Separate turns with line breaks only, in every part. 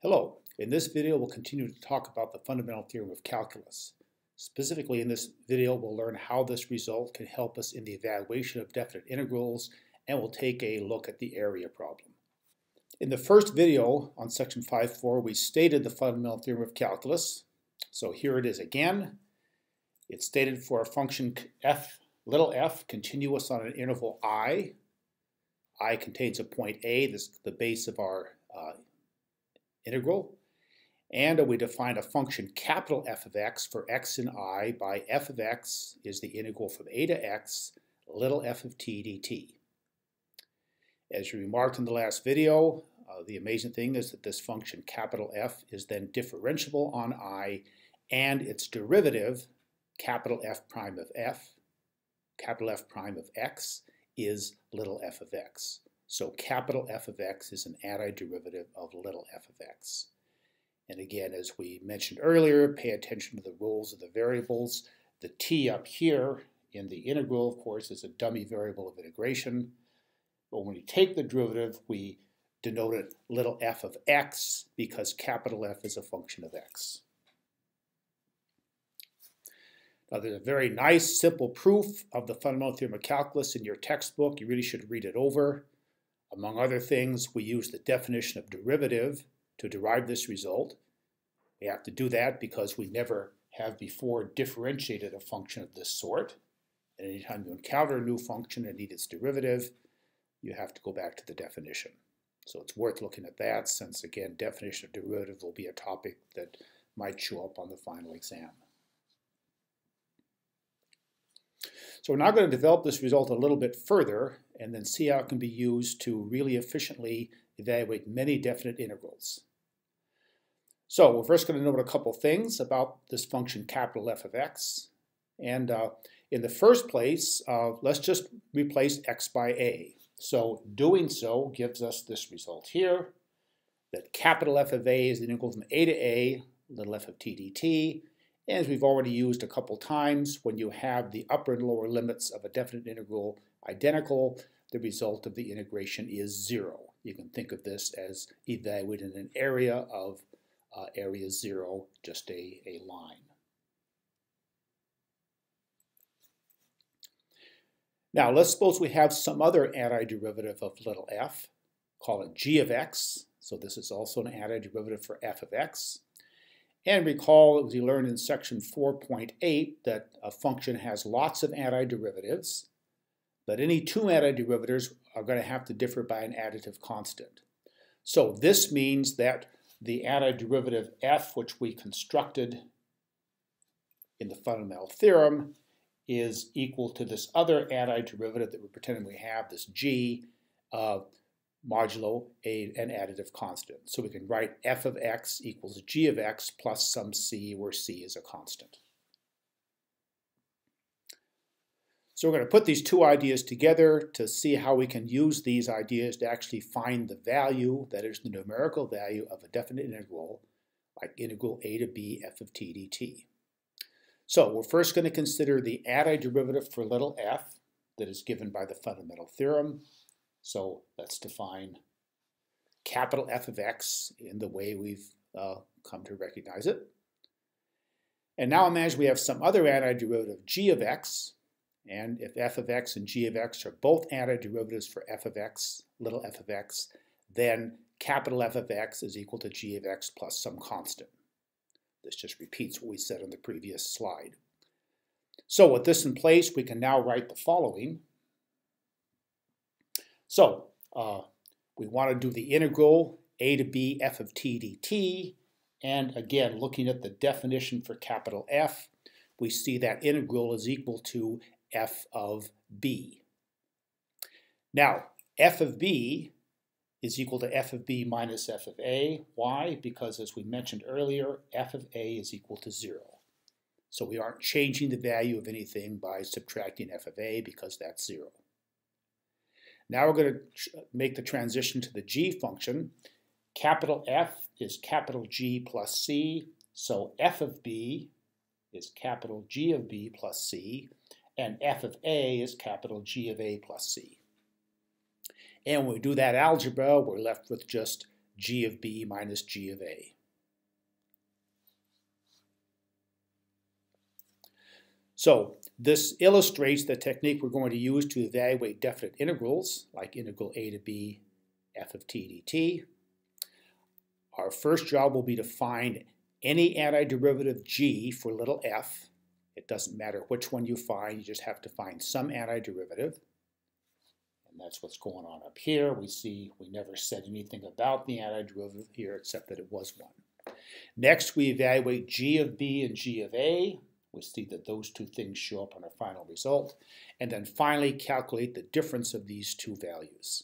Hello. In this video, we'll continue to talk about the fundamental theorem of calculus. Specifically, in this video, we'll learn how this result can help us in the evaluation of definite integrals, and we'll take a look at the area problem. In the first video on section 5.4, we stated the fundamental theorem of calculus. So here it is again. It's stated for a function little f continuous on an interval I. I contains a point A, this is the base of our integral, and we define a function capital F of x for x in I by f of x is the integral from a to x, little f of t dt. As you remarked in the last video, the amazing thing is that this function capital F is then differentiable on I, and its derivative, capital F prime of f, capital F prime of x, is little f of x. So capital F of x is an antiderivative of little f of x. And again, as we mentioned earlier, pay attention to the roles of the variables. The t up here in the integral, of course, is a dummy variable of integration. But when we take the derivative, we denote it little f of x because capital F is a function of x. Now, there's a very nice, simple proof of the fundamental theorem of calculus in your textbook. You really should read it over. Among other things, we use the definition of derivative to derive this result. We have to do that because we never have before differentiated a function of this sort. And anytime you encounter a new function and need its derivative, you have to go back to the definition. So it's worth looking at that since, again, definition of derivative will be a topic that might show up on the final exam. So we're now going to develop this result a little bit further and then see how it can be used to really efficiently evaluate many definite integrals. So we're first going to note a couple things about this function capital F of x. And in the first place, let's just replace x by a. So doing so gives us this result here, that capital F of a is the integral from a to a, little f of t dt. As we've already used a couple times, when you have the upper and lower limits of a definite integral identical, the result of the integration is 0. You can think of this as evaluating an area of area 0, just a line. Now let's suppose we have some other antiderivative of little f, call it g of x. So this is also an antiderivative for f of x. And recall, as we learned in section 4.8, that a function has lots of antiderivatives, but any two antiderivatives are going to have to differ by an additive constant. So this means that the antiderivative f, which we constructed in the fundamental theorem, is equal to this other antiderivative that we're pretending we have, this g, modulo an additive constant. So we can write f of x equals g of x plus some c, where c is a constant. So we're going to put these two ideas together to see how we can use these ideas to actually find the value, that is the numerical value of a definite integral, like integral a to b f of t dt. So we're first going to consider the antiderivative for little f that is given by the fundamental theorem. So let's define capital F of x in the way we've come to recognize it. And now imagine we have some other antiderivative g of x, and if f of x and g of x are both antiderivatives for f of x, little f of x, then capital F of x is equal to g of x plus some constant. This just repeats what we said on the previous slide. So with this in place, we can now write the following. So we want to do the integral a to b f of t dt, and again, looking at the definition for capital F, we see that integral is equal to f of b. Now, f of b is equal to f of b minus f of a. Why? Because as we mentioned earlier, f of a is equal to 0. So we aren't changing the value of anything by subtracting f of a because that's 0. Now we're going to make the transition to the g function. Capital F is capital G plus c, so f of b is capital G of b plus c, and f of a is capital G of a plus c. And when we do that algebra, we're left with just g of b minus g of a. So this illustrates the technique we're going to use to evaluate definite integrals, like integral a to b f of t dt. Our first job will be to find any antiderivative g for little f. It doesn't matter which one you find, you just have to find some antiderivative. And that's what's going on up here. We see we never said anything about the antiderivative here except that it was one. Next, we evaluate g of b and g of a. We see that those two things show up on our final result. And then finally calculate the difference of these two values.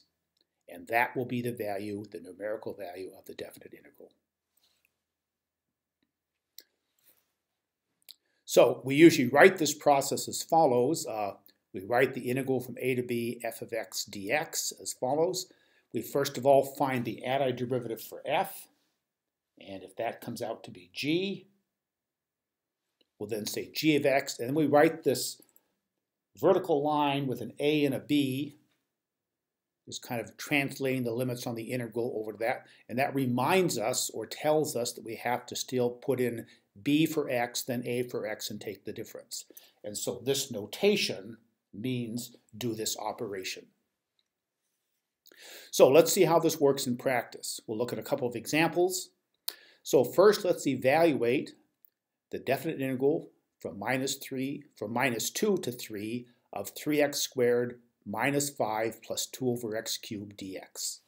And that will be the value, the numerical value of the definite integral. So we usually write this process as follows. We write the integral from a to b f of x dx as follows. We first of all find the antiderivative for f. And if that comes out to be g, we'll then say g of x. And then we write this vertical line with an a and a b, just kind of translating the limits on the integral over to that. And that reminds us or tells us that we have to still put in b for x, then a for x, and take the difference. And so this notation means do this operation. So let's see how this works in practice. We'll look at a couple of examples. So first, let's evaluate the definite integral from minus 2 to 3 of 3x squared minus 5 plus 2 over x cubed dx.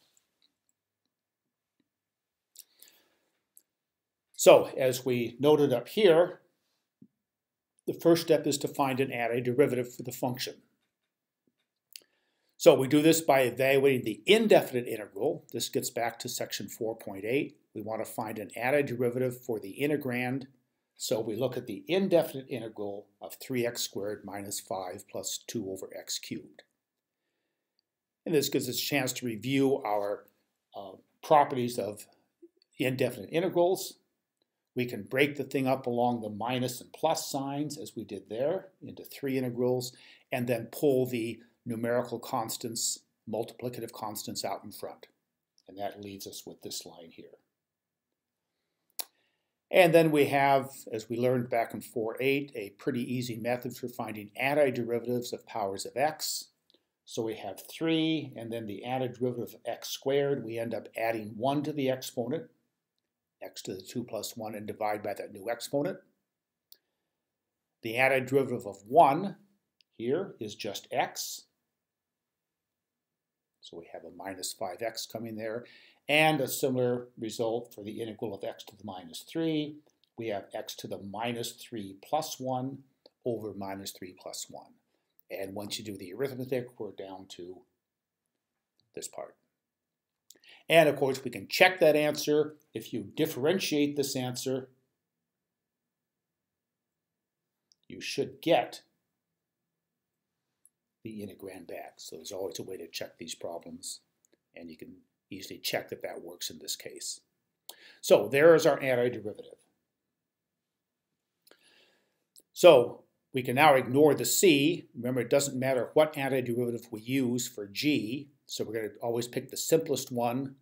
So, as we noted up here, the first step is to find an antiderivative for the function. So we do this by evaluating the indefinite integral. This gets back to section 4.8. We want to find an antiderivative for the integrand. So we look at the indefinite integral of 3x squared minus 5 plus 2 over x cubed. And this gives us a chance to review our properties of indefinite integrals. We can break the thing up along the minus and plus signs, as we did there, into 3 integrals, and then pull the numerical constants, multiplicative constants out in front. And that leaves us with this line here. And then we have, as we learned back in 4.8, a pretty easy method for finding antiderivatives of powers of x. So we have 3, and then the antiderivative of x squared. We end up adding 1 to the exponent, x to the 2 plus 1, and divide by that new exponent. The antiderivative of 1 here is just x. So we have a minus 5x coming there. And a similar result for the integral of x to the minus 3. We have x to the minus 3 plus 1 over minus 3 plus 1. And once you do the arithmetic, we're down to this part. And of course, we can check that answer. If you differentiate this answer, you should get the integrand back. So there's always a way to check these problems, and you can easily check that that works in this case. So there is our antiderivative. So we can now ignore the c. Remember, it doesn't matter what antiderivative we use for g, so we're going to always pick the simplest one.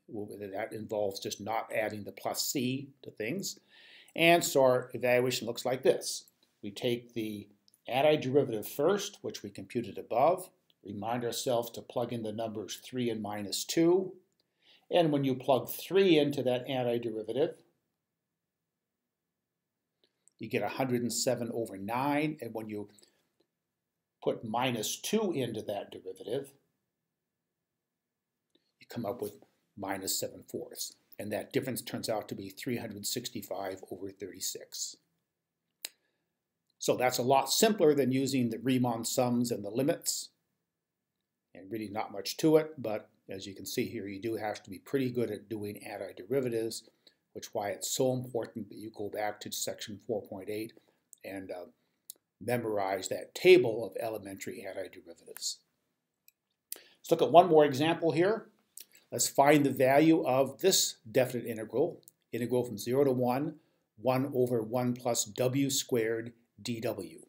That involves just not adding the plus c to things. And so our evaluation looks like this. We take the antiderivative first, which we computed above. Remind ourselves to plug in the numbers 3 and minus 2. And when you plug 3 into that antiderivative, you get 107 over 9. And when you put minus 2 into that derivative, you come up with minus 7/4. And that difference turns out to be 365 over 36. So that's a lot simpler than using the Riemann sums and the limits. And really not much to it, but as you can see here, you do have to be pretty good at doing antiderivatives, which is why it's so important that you go back to section 4.8 and memorize that table of elementary antiderivatives. Let's look at one more example here. Let's find the value of this definite integral from 0 to 1, 1 over 1 plus w squared dw.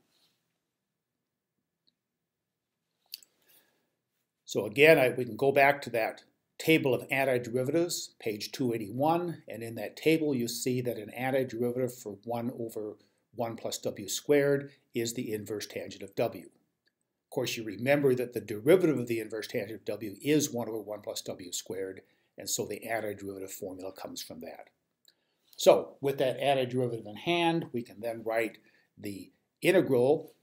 So again, we can go back to that table of antiderivatives, page 281, and in that table you see that an antiderivative for 1 over 1 plus w squared is the inverse tangent of w. Of course, you remember that the derivative of the inverse tangent of w is 1 over 1 plus w squared, and so the antiderivative formula comes from that. So with that antiderivative in hand, we can then write the integral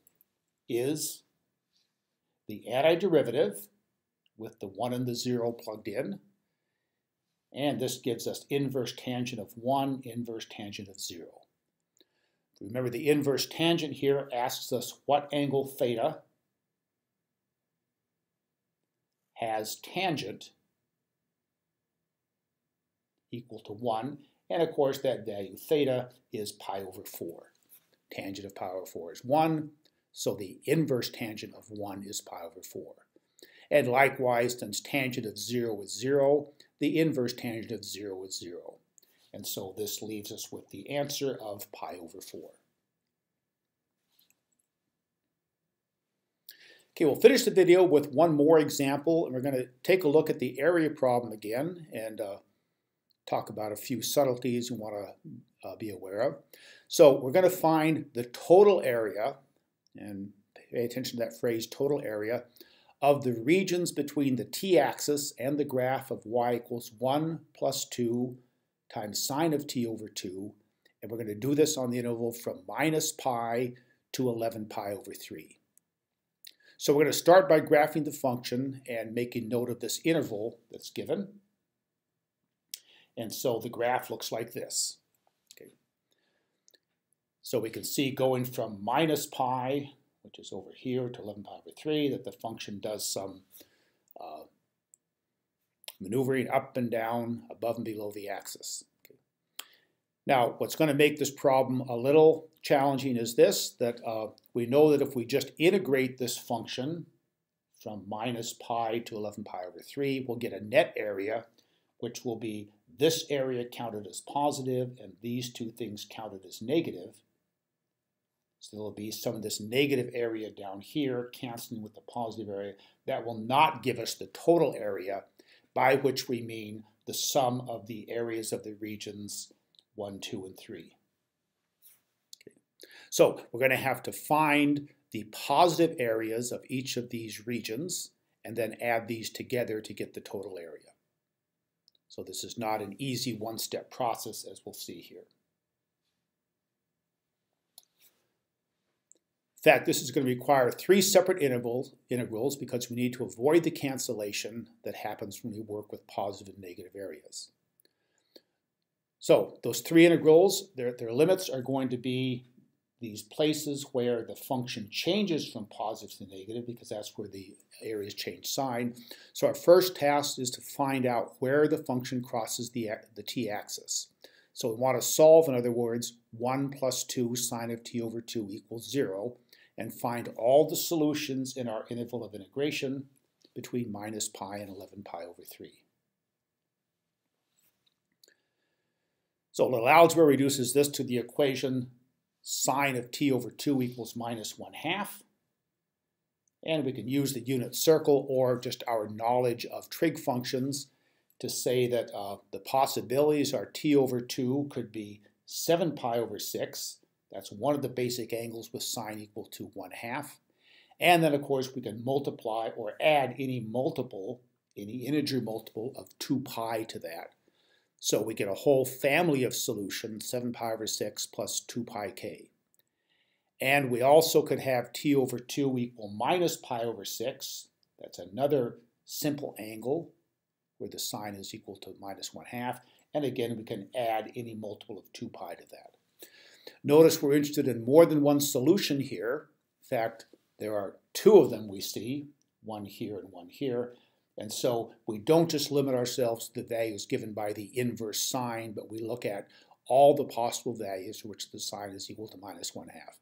is the antiderivative with the 1 and the 0 plugged in, and this gives us inverse tangent of 1, inverse tangent of 0. Remember, the inverse tangent here asks us what angle theta has tangent equal to 1, and of course that value theta is pi over 4. Tangent of pi over 4 is 1, so the inverse tangent of 1 is pi over 4. And likewise, since tangent of 0 is 0, the inverse tangent of 0 is 0. And so this leaves us with the answer of pi over 4. Okay, we'll finish the video with one more example, and we're going to take a look at the area problem again and talk about a few subtleties you want to be aware of. So we're going to find the total area, and pay attention to that phrase, total area, of the regions between the t-axis and the graph of y equals 1 plus 2 times sine of t over 2. And we're going to do this on the interval from minus pi to 11 pi over 3. So we're going to start by graphing the function and making note of this interval that's given. And so the graph looks like this. Okay. So we can see going from minus pi, which is over here, to 11 pi over 3, that the function does some maneuvering up and down, above and below the axis. Okay. Now, what's going to make this problem a little challenging is this, that we know that if we just integrate this function from minus pi to 11 pi over 3, we'll get a net area, which will be this area counted as positive and these two things counted as negative. So there will be some of this negative area down here canceling with the positive area. That will not give us the total area, by which we mean the sum of the areas of the regions 1, 2, and 3. Okay. So we're going to have to find the positive areas of each of these regions and then add these together to get the total area. So this is not an easy one-step process, as we'll see here. In fact, this is going to require 3 separate integrals because we need to avoid the cancellation that happens when we work with positive and negative areas. So those 3 integrals, their limits are going to be these places where the function changes from positive to negative, because that's where the areas change sign. So our first task is to find out where the function crosses the t-axis. So we want to solve, in other words, 1 plus 2 sine of t over 2 equals 0, and find all the solutions in our interval of integration between minus pi and 11 pi over 3. So little algebra reduces this to the equation sine of t over 2 equals minus 1/2. And we can use the unit circle or just our knowledge of trig functions to say that the possibilities are t over 2 could be 7 pi over 6. That's one of the basic angles with sine equal to 1/2. And then, of course, we can multiply or add any multiple, any integer multiple of 2 pi to that. So we get a whole family of solutions, 7 pi over 6 plus 2 pi k. And we also could have t over 2 equal minus pi over 6. That's another simple angle where the sine is equal to minus 1/2. And again, we can add any multiple of 2 pi to that. Notice we're interested in more than one solution here. In fact, there are 2 of them we see, one here and one here. And so we don't just limit ourselves to the values given by the inverse sine, but we look at all the possible values for which the sine is equal to minus 1/2.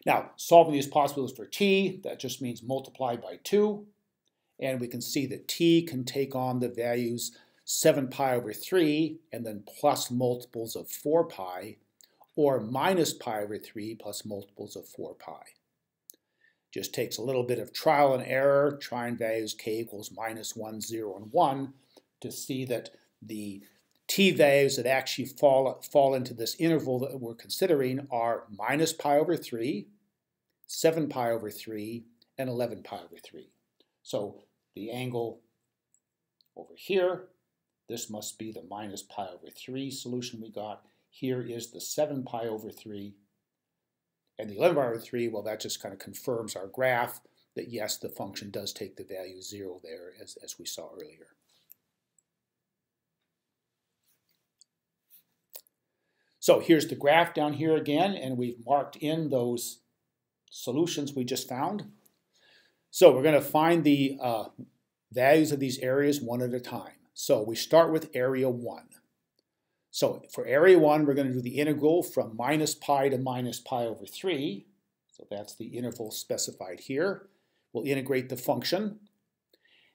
Now, solving these possibilities for t, that just means multiply by 2. And we can see that t can take on the values 7 pi over 3 and then plus multiples of 4 pi, or minus pi over 3 plus multiples of 4 pi. Just takes a little bit of trial and error, trying values k equals -1, 0, and 1 to see that the t values that actually fall into this interval that we're considering are -π/3, 7π/3, and 11π/3. So the angle over here, this must be the -π/3 solution we got. Here is the 7π/3. And the 11π/3, well, that just kind of confirms our graph that yes, the function does take the value 0 there, as we saw earlier. So here's the graph down here again, and we've marked in those solutions we just found. So we're going to find the values of these areas one at a time. So we start with area 1. So for area 1, we're going to do the integral from -π to -π/3. So that's the interval specified here. We'll integrate the function.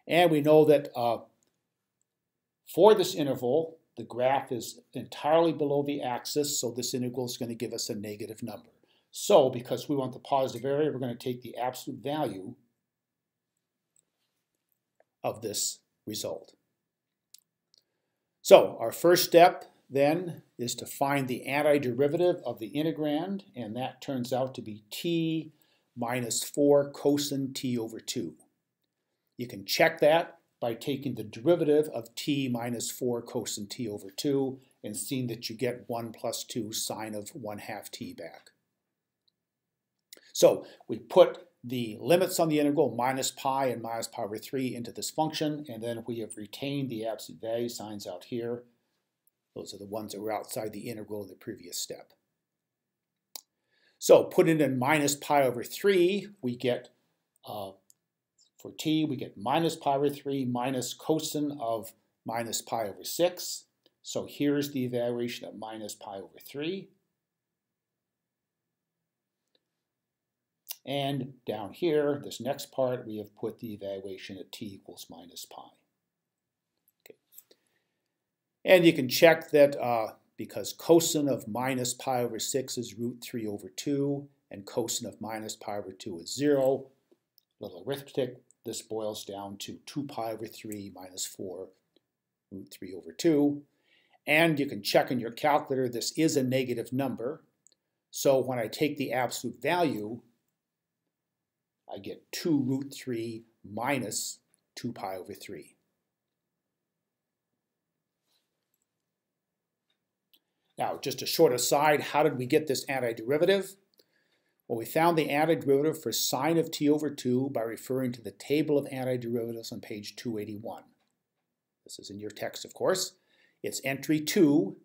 And we know that for this interval, the graph is entirely below the axis, so this integral is going to give us a negative number. So because we want the positive area, we're going to take the absolute value of this result. So our first step then is to find the antiderivative of the integrand, and that turns out to be t minus 4 cosine t over 2. You can check that by taking the derivative of t minus 4 cosine t over 2 and seeing that you get 1 plus 2 sine of 1/2 t back. So we put the limits on the integral -π and -π/3 into this function, and then we have retained the absolute value signs out here. Those are the ones that were outside the integral in the previous step. So putting in -π/3, we get, for t, we get -π/3 minus cosine of -π/6. So here's the evaluation of -π/3. And down here, this next part, we have put the evaluation at t equals -π. Okay. And you can check that because cosine of -π/6 is √3/2, and cosine of -π/2 is 0, little arithmetic, this boils down to 2π/3 minus 4 √3/2. And you can check in your calculator, this is a negative number. So when I take the absolute value, I get 2√3 minus 2π/3. Now, just a short aside, how did we get this antiderivative? Well, we found the antiderivative for sine of t over 2 by referring to the table of antiderivatives on page 281. This is in your text, of course. It's entry 2,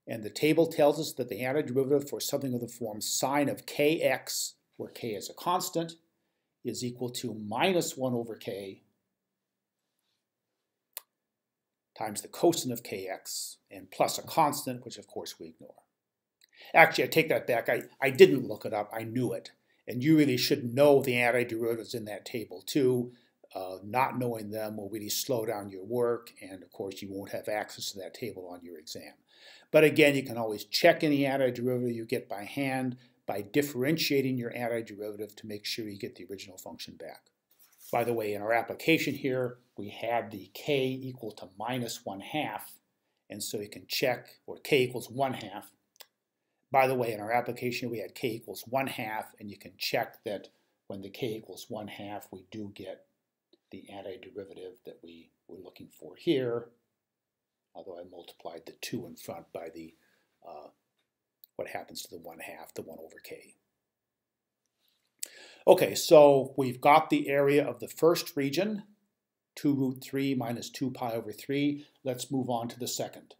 and the table tells us that the antiderivative for something of the form sine of kx, where k is a constant, is equal to -1/k times the cosine of kx, and plus a constant, which of course we ignore. Actually, I take that back. I didn't look it up. I knew it. And you really should know the antiderivatives in that table too. Not knowing them will really slow down your work, and of course you won't have access to that table on your exam. But again, you can always check any antiderivative you get by hand by differentiating your antiderivative to make sure you get the original function back. By the way, in our application here, we had the k equal to -1/2, and so you can check, or k equals 1/2. By the way, in our application, we had k equals 1/2, and you can check that when the k equals 1/2, we do get the antiderivative that we were looking for here, although I multiplied the 2 in front by the what happens to the 1/2, the 1/k. Okay, so we've got the area of the first region, 2√3 minus 2π/3. Let's move on to the second.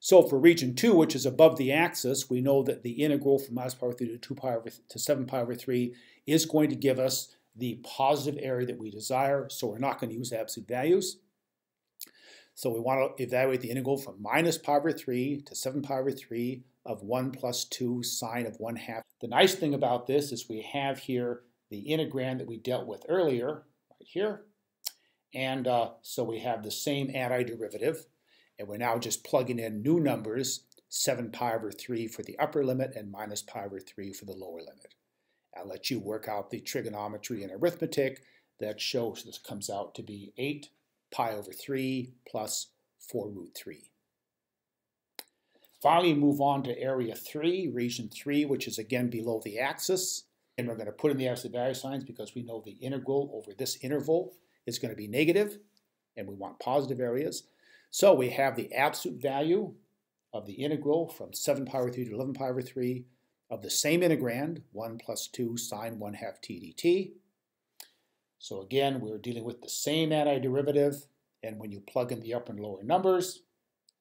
So for region 2, which is above the axis, we know that the integral from -π/3 to 7π/3 is going to give us the positive area that we desire, so we're not going to use absolute values. So we want to evaluate the integral from -π/3 to 7π/3 of 1 plus 2 sine of 1/2. The nice thing about this is we have here the integrand that we dealt with earlier, right here. And so we have the same antiderivative. And we're now just plugging in new numbers, 7π/3 for the upper limit and -π/3 for the lower limit. I'll let you work out the trigonometry and arithmetic that shows this comes out to be 8 pi over 3 plus 4 root 3. Finally, move on to area 3, region 3, which is again below the axis. And we're going to put in the absolute value signs because we know the integral over this interval is going to be negative, and we want positive areas. So we have the absolute value of the integral from 7 pi over 3 to 11 pi over 3 of the same integrand, 1 plus 2 sine 1/2 t dt. So again, we're dealing with the same antiderivative, and when you plug in the upper and lower numbers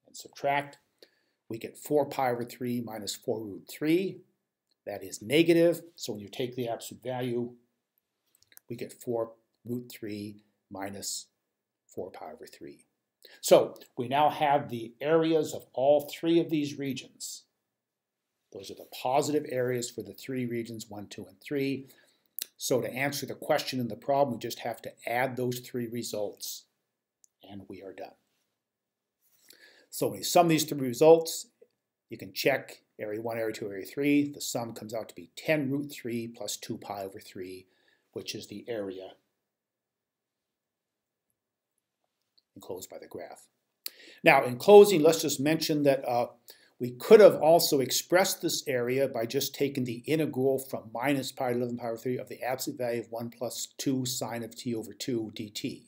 and subtract, we get 4 pi over 3 minus 4 root 3. That is negative, so when you take the absolute value, we get 4 root 3 minus 4 pi over 3. So we now have the areas of all three of these regions. Those are the positive areas for the three regions, 1, 2, and 3. So to answer the question in the problem, we just have to add those three results, and we are done. So when you sum these three results, you can check area 1, area 2, area 3. The sum comes out to be 10 root 3 plus 2 pi over 3, which is the area enclosed by the graph. Now, in closing, let's just mention that we could have also expressed this area by just taking the integral from minus pi to 11 pi over 3 of the absolute value of 1 plus 2 sine of t over 2 dt.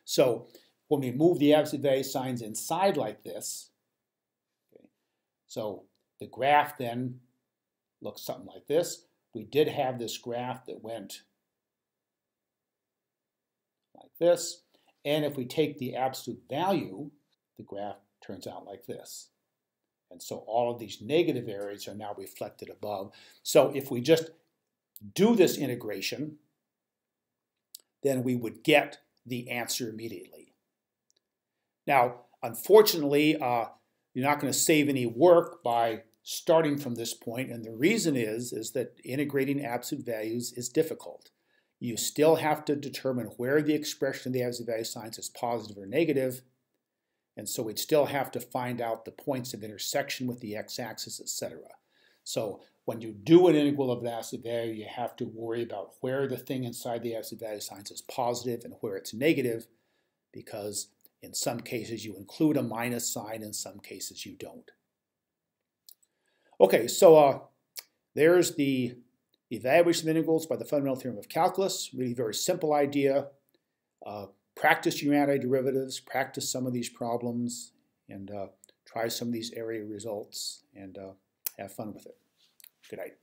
So when we move the absolute value signs inside like this, okay, so the graph then looks something like this. We did have this graph that went like this. And if we take the absolute value, the graph turns out like this. And so all of these negative areas are now reflected above. So if we just do this integration, then we would get the answer immediately. Now, unfortunately, you're not going to save any work by starting from this point, and the reason is that integrating absolute values is difficult. You still have to determine where the expression of the absolute value signs is positive or negative, and so we'd still have to find out the points of intersection with the x-axis, etc. So when you do an integral of the absolute value, you have to worry about where the thing inside the absolute value signs is positive and where it's negative, because in some cases you include a minus sign, in some cases you don't. Okay, so there's the evaluation of integrals by the fundamental theorem of calculus. Really very simple idea. Practice your antiderivatives, practice some of these problems, and try some of these area results, and have fun with it. Good night.